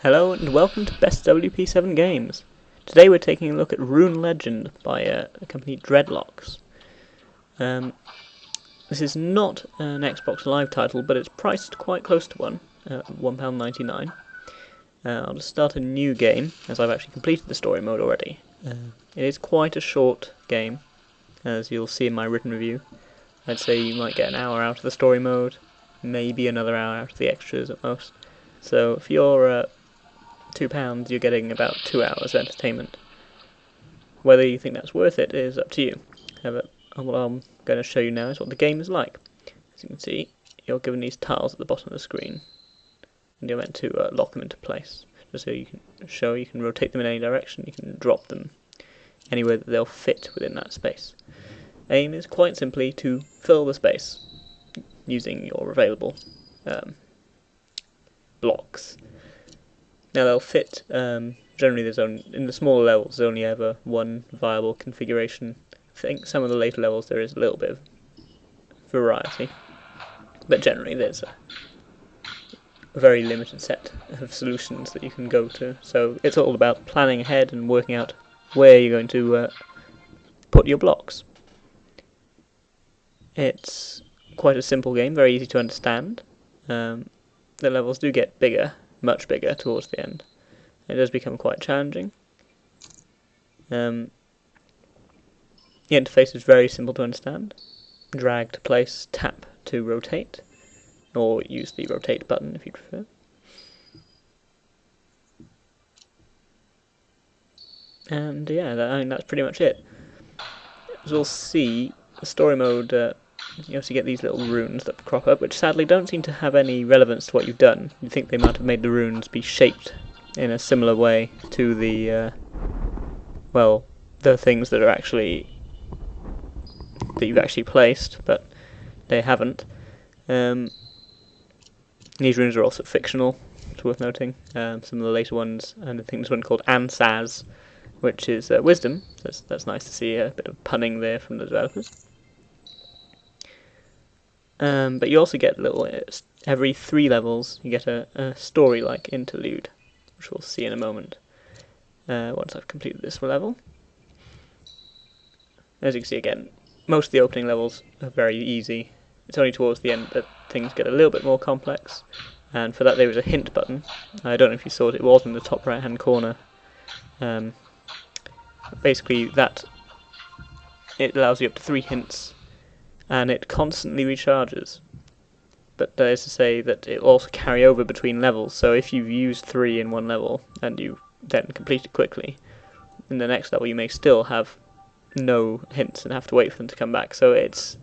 Hello and welcome to Best WP7 Games. Today we're taking a look at Rune Legend by the company Dreadlocks. This is not an Xbox Live title, but it's priced quite close to one, £1.99. I'll just start a new game, as I've actually completed the story mode already. It is quite a short game, as you'll see in my written review. I'd say you might get an hour out of the story mode, maybe another hour out of the extras at most. So if you're £2, you're getting about 2 hours of entertainment. Whether you think that's worth it is up to you. However, what I'm going to show you now is what the game is like. As you can see, you're given these tiles at the bottom of the screen, and you're meant to lock them into place. Just so you can rotate them in any direction, you can drop them anywhere that they'll fit within that space. Aim is quite simply to fill the space using your available blocks. Now they'll fit, generally in the smaller levels there's only ever one viable configuration. I think some of the later levels there is a little bit of variety, but generally there's a very limited set of solutions that you can go to. So it's all about planning ahead and working out where you're going to put your blocks. It's quite a simple game, very easy to understand. The levels do get bigger, much bigger towards the end. It does become quite challenging. The interface is very simple to understand. Drag to place, tap to rotate, or use the rotate button if you prefer. And yeah, that's pretty much it. As we'll see, the story mode, you also get these little runes that crop up, which sadly don't seem to have any relevance to what you've done. You'd think they might have made the runes be shaped in a similar way to the, the things that you've actually placed, but they haven't. These runes are also fictional, it's worth noting. Some of the later ones, and I think there's one called Ansaz, which is wisdom. That's nice to see a bit of punning there from the developers. But you also get every 3 levels you get a story-like interlude, which we'll see in a moment, once I've completed this level. As you can see again, most of the opening levels are very easy. It's only towards the end that things get a little bit more complex, and for that there is a hint button. I don't know if you saw it, it was in the top right hand corner. Basically it allows you up to 3 hints, and it constantly recharges. But that is to say that it will also carry over between levels, so if you've used 3 in one level and you then complete it quickly, in the next level you may still have no hints and have to wait for them to come back. So it's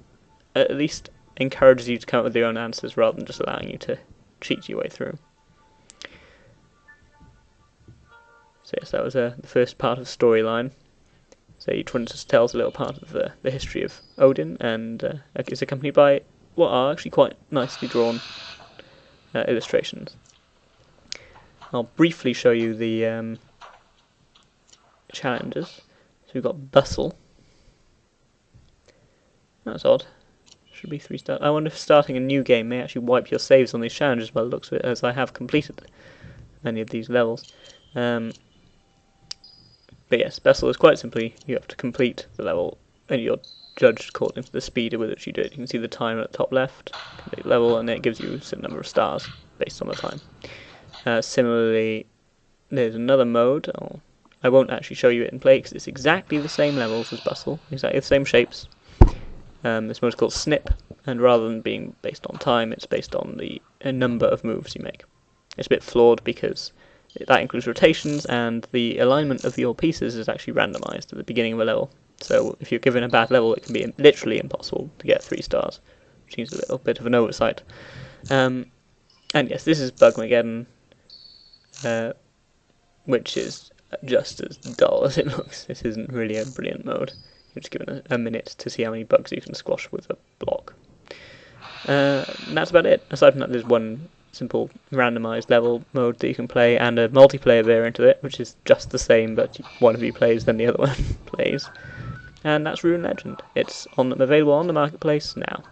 at least encourages you to come up with your own answers rather than just allowing you to cheat your way through. So yes, that was the first part of the storyline. So each one just tells a little part of the history of Odin, and is accompanied by what are actually quite nicely drawn illustrations. I'll briefly show you the challenges. So we've got Bustle. That's odd. Should be 3 stars. I wonder if starting a new game may actually wipe your saves on these challenges by the looks of it, as I have completed many of these levels. But yes, Bustle is quite simply, you have to complete the level, and you're judged according to the speed with which you do it. You can see the timer at the top left, complete level, and then it gives you a certain number of stars based on the time. Similarly, there's another mode. I won't actually show you it in play because it's exactly the same levels as Bustle, exactly the same shapes. This mode is called Snip, and rather than being based on time, it's based on the number of moves you make. It's a bit flawed because that includes rotations, and the alignment of your pieces is actually randomized at the beginning of a level. So if you're given a bad level, it can be literally impossible to get 3 stars, which seems a little bit of an oversight. And yes, this is Bugmageddon, which is just as dull as it looks. This isn't really a brilliant mode. You're just given a minute to see how many bugs you can squash with a block. And that's about it. Aside from that, there's one simple randomized level mode that you can play, and a multiplayer variant of it, which is just the same, but one of you plays, then the other one plays. And that's Rune Legend. It's available on the marketplace now.